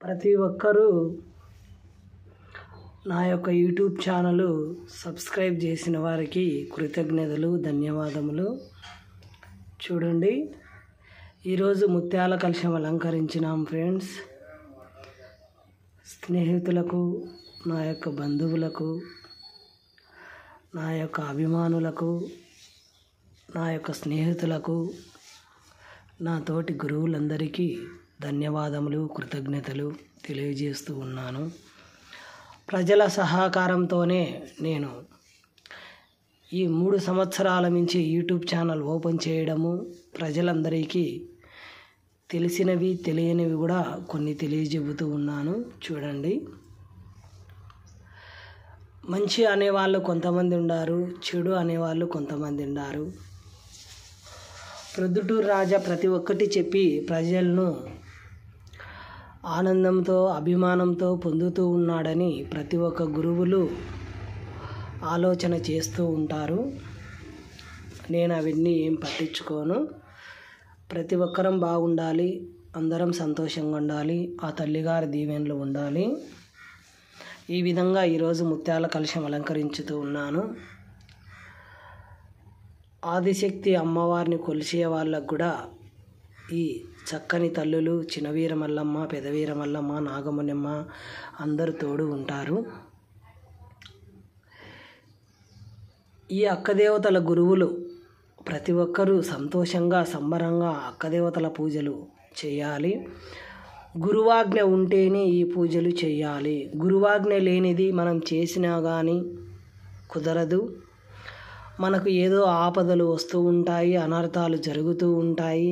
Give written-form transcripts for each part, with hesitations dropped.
ప్రతి ఒక్కరూ నా యొక్క యూట్యూబ్ ఛానల్ సబ్స్క్రైబ్ చేసిన వారికి కృతజ్ఞతలు, ధన్యవాదములు. చూడండి, ఈరోజు ముత్యాల కలశం అలంకరించినాం ఫ్రెండ్స్. స్నేహితులకు, నా యొక్క బంధువులకు, నా యొక్క అభిమానులకు, నా యొక్క స్నేహితులకు, నా తోటి గురువులందరికీ ధన్యవాదములు, కృతజ్ఞతలు తెలియజేస్తూ ఉన్నాను. ప్రజల సహకారంతోనే నేను ఈ 3 సంవత్సరాల నుంచి యూట్యూబ్ ఛానల్ ఓపెన్ చేయడము, ప్రజలందరికీ తెలిసినవి తెలియనివి కూడా కొన్ని తెలియజెబుతూ ఉన్నాను. చూడండి, మంచి అనేవాళ్ళు కొంతమంది ఉన్నారు, చెడు అనేవాళ్ళు కొంతమంది ఉన్నారు. ప్రొద్దుటూరు రాజా ప్రతి ఒక్కటి చెప్పి ప్రజలను ఆనందంతో, అభిమానంతో పొందుతూ ఉన్నాడని ప్రతి ఒక్క గురువులు ఆలోచన చేస్తూ ఉంటారు. నేను అవన్నీ ఏం పట్టించుకోను. ప్రతి ఒక్కరం బాగుండాలి, అందరం సంతోషంగా ఉండాలి, ఆ తల్లిగారి దీవెనలు ఉండాలి. ఈ విధంగా ఈరోజు ముత్యాల కలశం అలంకరించుతూ ఉన్నాను. ఆదిశక్తి అమ్మవారిని కొలిసే వాళ్ళకు కూడా ఈ చక్కని తల్లులు చినవీర మల్లమ్మ, పెదవీర మల్లమ్మ, నాగమునమ్మ అందరూ తోడు ఉంటారు. ఈ అక్కదేవతల గురువులు ప్రతి ఒక్కరూ సంతోషంగా, సంబరంగా అక్కదేవతల పూజలు చేయాలి. గురువాజ్ఞ ఉంటేనే ఈ పూజలు చేయాలి. గురువాజ్ఞ లేనిది మనం చేసినా కానీ కుదరదు. మనకు ఏదో ఆపదలు వస్తూ ఉంటాయి, అనర్థాలు జరుగుతూ ఉంటాయి.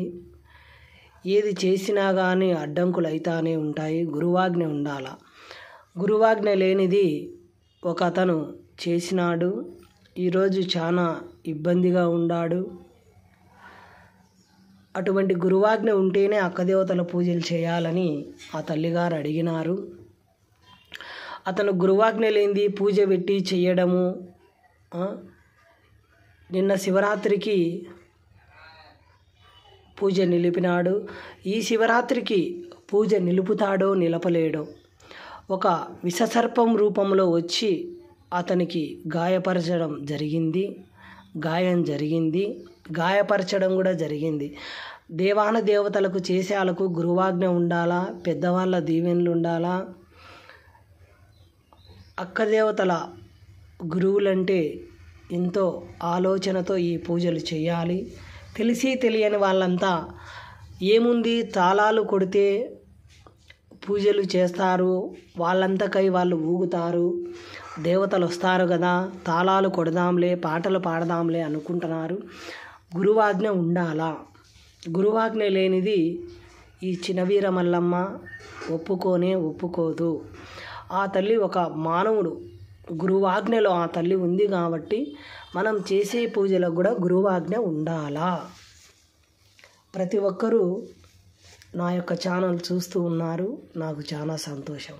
ఏది చేసినా కానీ అడ్డంకులు అయితానే ఉంటాయి. గురువాజ్ఞ ఉండాల. గురువాజ్ఞ లేనిది ఒక అతను చేసినాడు, ఈరోజు చాలా ఇబ్బందిగా ఉన్నాడు. అటువంటి గురువాజ్ఞ ఉంటేనే అక్కదేవతల పూజలు చేయాలని ఆ తల్లిగారు అడిగినారు. అతను గురువాజ్ఞ లేనిది పూజ పెట్టి చేయడము, నిన్న శివరాత్రికి పూజ నిలిపినాడు. ఈ శివరాత్రికి పూజ నిలుపుతాడో నిలపలేడో. ఒక విషసర్పం రూపంలో వచ్చి అతనికి గాయపరచడం జరిగింది. గాయపరచడం కూడా జరిగింది. దేవాన దేవతలకు చేసేలకు గురువాజ్ఞ ఉండాలా, పెద్దవాళ్ళ దీవెనలు ఉండాలా. అక్కదేవతల గురువులంటే ఎంతో ఆలోచనతో ఈ పూజలు చేయాలి. తెలిసి తెలియని వాళ్ళంతా ఏముంది, తాళాలు కొడితే పూజలు చేస్తారు, వాళ్ళంతకై వాళ్ళు ఊగుతారు, దేవతలు వస్తారు కదా, తాళాలు కొడదాంలే, పాటలు పాడదాంలే అనుకుంటున్నారు. గురువాజ్ఞ ఉండాలా. గురువాజ్ఞ లేనిది ఈ చినవీర మల్లమ్మ ఒప్పుకోదు. ఆ తల్లి ఒక మానవుడు, గురువాజ్ఞలో ఆ తల్లి ఉంది కాబట్టి మనం చేసే పూజలకు కూడా గురువాజ్ఞ ఉండాలా. ప్రతి ఒక్కరూ నా యొక్క ఛానల్ చూస్తూ ఉన్నారు, నాకు చాలా సంతోషం.